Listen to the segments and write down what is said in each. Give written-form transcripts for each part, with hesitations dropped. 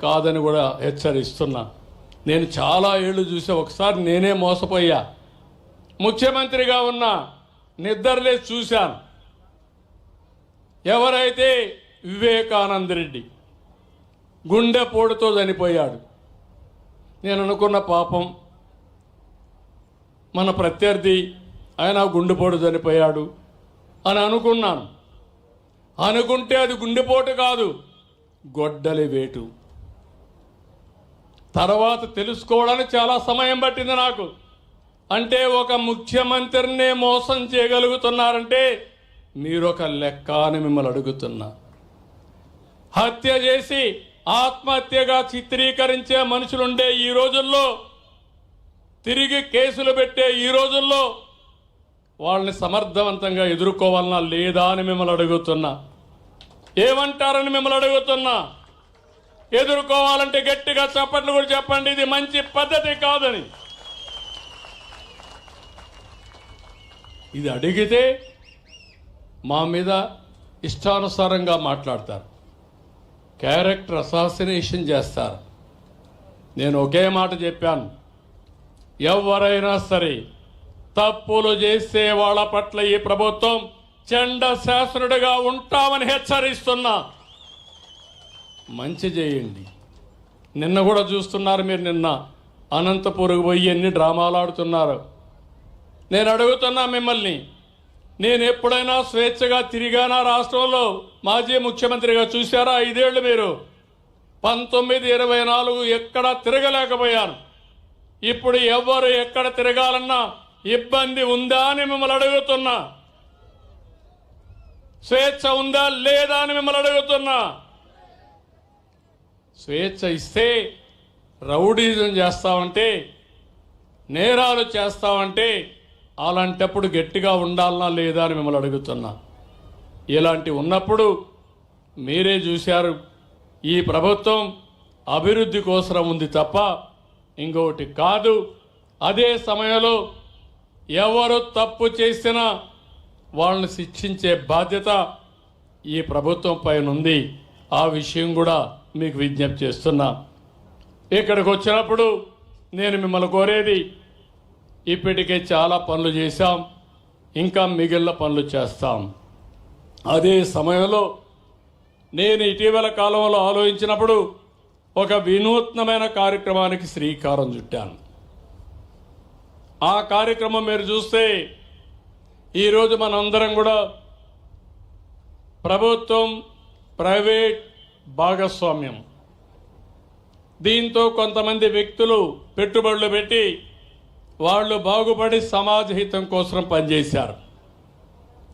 కాదని కూడా హెచ్చరిస్తున్నా. నేను చాలా ఏళ్ళు చూసా. ఒకసారి నేనే మోసపోయా. ముఖ్యమంత్రిగా ఉన్నా నిద్రలేసి చూశాను. ఎవరైతే వివేకానంద రెడ్డి గుండెపోటుతో చనిపోయాడు. నేను అనుకున్న పాపం మన ప్రత్యర్థి ఆయన గుండెపోటు చనిపోయాడు అని అనుకున్నాను. అనుకుంటే అది గుండెపోటు కాదు, గొడ్డలి వేటు. తర్వాత తెలుసుకోవడానికి చాలా సమయం పట్టింది నాకు. అంటే ఒక ముఖ్యమంత్రినే మోసం చేయగలుగుతున్నారంటే మీరొక లెక్క అని మిమ్మల్ని అడుగుతున్నా. హత్య చేసి ఆత్మహత్యగా చిత్రీకరించే మనుషులుండే ఈ రోజుల్లో, తిరిగి కేసులు పెట్టే ఈ రోజుల్లో వాళ్ళని సమర్థవంతంగా ఎదుర్కోవాలన్నా లేదా అని మిమ్మల్ని అడుగుతున్నా. ఏమంటారని మిమ్మల్ని అడుగుతున్నా. ఎదుర్కోవాలంటే గట్టిగా చప్పట్లు కూడా చెప్పండి, ఇది మంచి పద్ధతి కాదని. ఇది అడిగితే మా మీద ఇష్టానుసారంగా మాట్లాడతారు, క్యారెక్టర్ అసాసినేషన్ చేస్తారు. నేను ఒకే మాట చెప్పాను, ఎవరైనా సరే తప్పులు చేసే వాళ్ళ పట్ల ఈ ప్రభుత్వం చండ శాసనుడిగా ఉంటామని హెచ్చరిస్తున్నా. మంచి చేయండి. నిన్న కూడా చూస్తున్నారు మీరు. నిన్న అనంతపురకు పోయి ఎన్ని డ్రామాలు ఆడుతున్నారు. నేను అడుగుతున్నా మిమ్మల్ని, నేను ఎప్పుడైనా స్వేచ్ఛగా తిరిగానా రాష్ట్రంలో? మాజీ ముఖ్యమంత్రిగా చూశారా 5 ఏళ్ళు మీరు? 19, 24 ఎక్కడ తిరగలేకపోయాను. ఇప్పుడు ఎవరు ఎక్కడ తిరగాలన్నా ఇబ్బంది ఉందా అని మిమ్మల్ని అడుగుతున్నా. స్వేచ్ఛ ఉందా లేదా అని మిమ్మల్ని అడుగుతున్నా. స్వేచ్ఛ ఇస్తే రౌడీజం చేస్తామంటే, నేరాలు చేస్తామంటే అలాంటప్పుడు గట్టిగా ఉండాలనా లేదా అని మిమ్మల్ని అడుగుతున్నా. ఇలాంటి ఉన్నప్పుడు మీరే చూశారు, ఈ ప్రభుత్వం అభివృద్ధి కోసం ఉంది తప్ప ఇంకొకటి కాదు. అదే సమయంలో ఎవరు తప్పు చేసినా వాళ్ళని శిక్షించే బాధ్యత ఈ ప్రభుత్వం పైన ఉంది. ఆ విషయం కూడా మీకు విజ్ఞప్తి చేస్తున్నా. ఇక్కడికి వచ్చినప్పుడు నేను మిమ్మల్ని కోరేది, ఇప్పటికే చాలా పనులు చేశాం, ఇంకా మిగిలిన పనులు చేస్తాం. అదే సమయంలో నేను ఇటీవల కాలంలో ఆలోచించినప్పుడు ఒక వినూత్నమైన కార్యక్రమానికి శ్రీకారం చుట్టాను. ఆ కార్యక్రమం మీరు చూస్తే ఈరోజు మనందరం కూడా ప్రభుత్వం ప్రైవేట్ భాగస్వామ్యం, దీంతో కొంతమంది వ్యక్తులు పెట్టుబడులు పెట్టి వాళ్ళు బాగుపడి సమాజ హితం కోసం పనిచేశారు.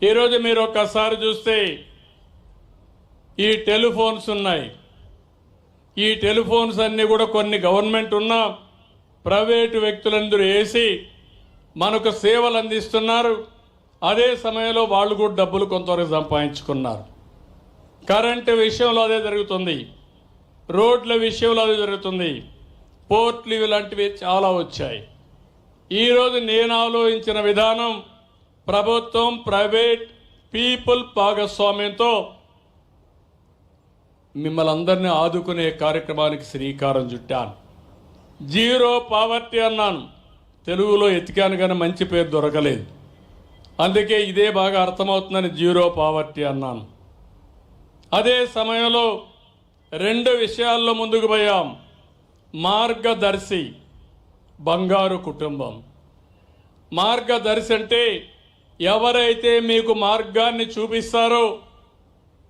ఈరోజు మీరు ఒక్కసారి చూస్తే ఈ టెలిఫోన్స్ ఉన్నాయి. ఈ టెలిఫోన్స్ అన్నీ కూడా కొన్ని గవర్నమెంట్ ఉన్నా ప్రైవేటు వ్యక్తులందరూ వేసి మనకు సేవలు అందిస్తున్నారు. అదే సమయంలో వాళ్ళు కూడా డబ్బులు కొంతవరకు సంపాదించుకున్నారు. కరెంటు విషయంలో అదే జరుగుతుంది, రోడ్ల విషయంలో అదే జరుగుతుంది, పోర్ట్లు ఇలాంటివి చాలా వచ్చాయి. ఈరోజు నేను ఆలోచించిన విధానం ప్రభుత్వం ప్రైవేట్ పీపుల్ భాగస్వామ్యంతో మిమ్మల్ని అందరినీ ఆదుకునే కార్యక్రమానికి శ్రీకారం చుట్టాను. జీరో పావర్టీ అన్నాను. తెలుగులో ఎతికాను కానీ మంచి పేరు దొరకలేదు, అందుకే ఇదే బాగా అర్థమవుతుందని జీరో పావర్టీ అన్నాను. అదే సమయంలో 2 విషయాల్లో ముందుకు పోయాం. మార్గదర్శి, బంగారు కుటుంబం. మార్గదర్శి అంటే ఎవరైతే మీకు మార్గాన్ని చూపిస్తారో,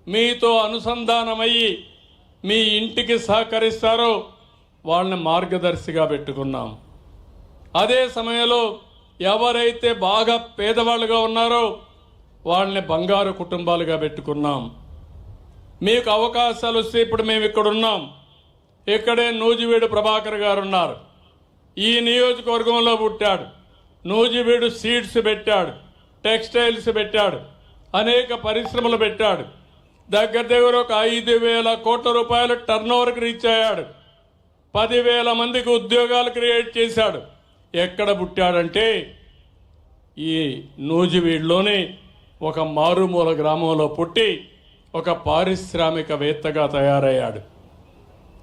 మీతో అనుసంధానమయ్యి మీ ఇంటికి సహకరిస్తారో వాళ్ళని మార్గదర్శిగా పెట్టుకున్నాం. అదే సమయంలో ఎవరైతే బాగా పేదవాళ్ళుగా ఉన్నారో వాళ్ళని బంగారు కుటుంబాలుగా పెట్టుకున్నాం. మీకు అవకాశాలు వస్తే ఇప్పుడు మేము ఇక్కడ ఉన్నాం. ఇక్కడే నూజివీడు ప్రభాకర్ గారు ఉన్నారు. ఈ నియోజకవర్గంలో పుట్టాడు. నూజివీడు సీడ్స్ పెట్టాడు, టెక్స్టైల్స్ పెట్టాడు, అనేక పరిశ్రమలు పెట్టాడు. దగ్గర ఒక 5,000 కోట్ల రూపాయలు టర్నోవర్కి రీచ్ అయ్యాడు. 10,000 మందికి ఉద్యోగాలు క్రియేట్ చేశాడు. ఎక్కడ పుట్టాడంటే ఈ నూజివీడులోని ఒక మారుమూల గ్రామంలో పుట్టి ఒక పారిశ్రామికవేత్తగా తయారయ్యాడు.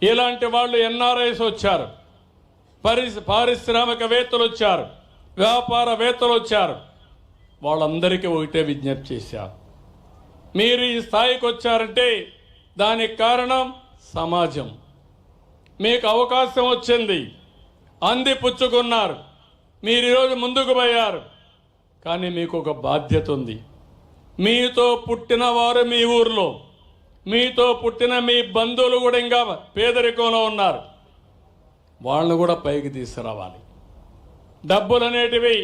ఇలాంటి వాళ్ళు ఎన్ఆర్ఐస్ వచ్చారు, పారిశ్రామికవేత్తలు వచ్చారు, వ్యాపారవేత్తలు వచ్చారు. వాళ్ళందరికీ ఒకటే విజ్ఞప్తి చేశారు, మీరు ఈ స్థాయికి వచ్చారంటే దానికి కారణం సమాజం. మీకు అవకాశం వచ్చింది, అందిపుచ్చుకున్నారు, మీరు ఈరోజు ముందుకు పోయారు. కానీ మీకు ఒక బాధ్యత ఉంది. మీతో పుట్టిన వారు మీ ఊర్లో, మీతో పుట్టిన మీ బంధువులు కూడా ఇంకా పేదరికంలో ఉన్నారు. వాళ్ళను కూడా పైకి తీసుకురావాలి. డబ్బులు అనేటివి,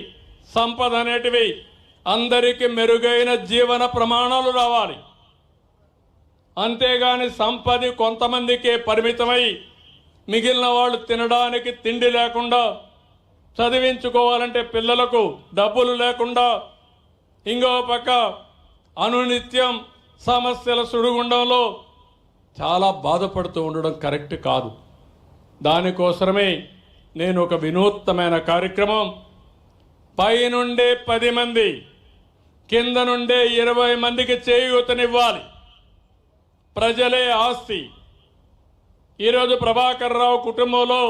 సంపద అనేటివి అందరికీ మెరుగైన జీవన ప్రమాణాలు రావాలి. అంతేగాని సంపద కొంతమందికే పరిమితమై మిగిలిన వాళ్ళు తినడానికి తిండి లేకుండా, చదివించుకోవాలంటే పిల్లలకు డబ్బులు లేకుండా, ఇంకో పక్క అనునిత్యం సమస్యల సుడిగుండంలో చాలా బాధపడుతూ ఉండడం కరెక్ట్ కాదు. దానికోసమే నేను ఒక వినూత్నమైన కార్యక్రమం, పైనుండే 10 మంది, కింద నుండే 20 మందికి చేయూతనివ్వాలి. ప్రజలే ఆస్తి. ఈరోజు ప్రభాకర్ రావు కుటుంబంలో,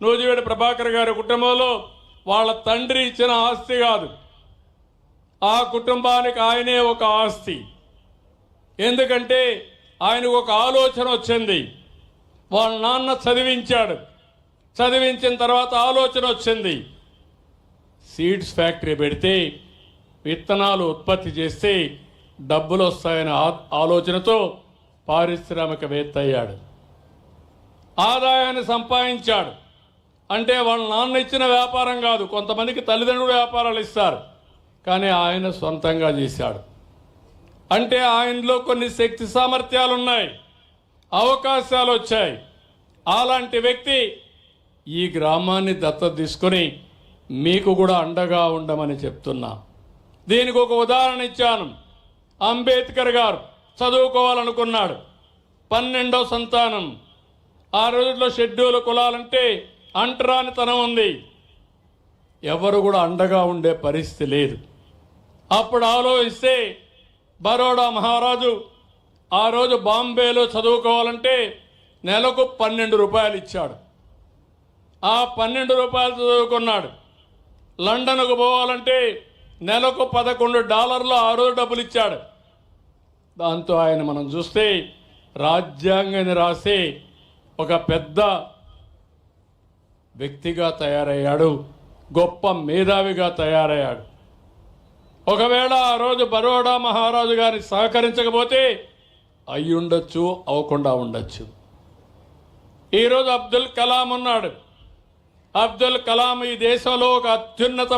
నూజివేడి ప్రభాకర్ గారి కుటుంబంలో వాళ్ళ తండ్రి ఇచ్చిన ఆస్తి కాదు, ఆ కుటుంబానికి ఆయనే ఒక ఆస్తి. ఎందుకంటే ఆయనకు ఒక ఆలోచన వచ్చింది. వాళ్ళ నాన్న చదివించాడు, చదివించిన తర్వాత ఆలోచన వచ్చింది, సీడ్స్ ఫ్యాక్టరీ పెడితే విత్తనాలు ఉత్పత్తి చేస్తే డబ్బులు వస్తాయనే ఆలోచనతో పారిశ్రామికవేత్త అయ్యాడు. ఆదాయాన్ని సంపాదించాడు. అంటే వాళ్ళ నాన్న ఇచ్చిన వ్యాపారం కాదు, కొంతమందికి తల్లిదండ్రులు వ్యాపారాలు ఇస్తారు, కానీ ఆయన సొంతంగా చేశాడు. అంటే ఆయనలో కొన్ని శక్తి సామర్థ్యాలు ఉన్నాయి, అవకాశాలు వచ్చాయి. అలాంటి వ్యక్తి ఈ గ్రామాన్ని దత్తత తీసుకొని మీకు కూడా అండగా ఉండమని చెప్తున్నా. దీనికి ఒక ఉదాహరణ ఇచ్చాను. అంబేద్కర్ గారు చదువుకోవాలనుకున్నాడు, 12వ సంతానం. ఆ రోజుల్లో షెడ్యూల్ కులాలంటే అంటరానితనం ఉంది, ఎవరు కూడా అండగా ఉండే పరిస్థితి లేదు. అప్పుడు ఆలోచిస్తే బరోడా మహారాజు ఆ రోజు బాంబేలో చదువుకోవాలంటే నెలకు 12 రూపాయలు ఇచ్చాడు. ఆ 12 రూపాయలు చదువుకున్నాడు. లండన్కు పోవాలంటే నెలకు $11 ఆ రోజు డబ్బులు ఇచ్చాడు. దాంతో ఆయన మనం చూస్తే రాజ్యాంగాన్ని రాసే ఒక పెద్ద వ్యక్తిగా తయారయ్యాడు, గొప్ప మేధావిగా తయారయ్యాడు. ఒకవేళ ఆ రోజు బరోడా మహారాజు గారిని సహకరించకపోతే అయ్యుండొచ్చు, అవ్వకుండా ఉండొచ్చు. ఈరోజు అబ్దుల్ కలాం ఉన్నాడు. అబ్దుల్ కలాం ఈ దేశంలో ఒక అత్యున్నత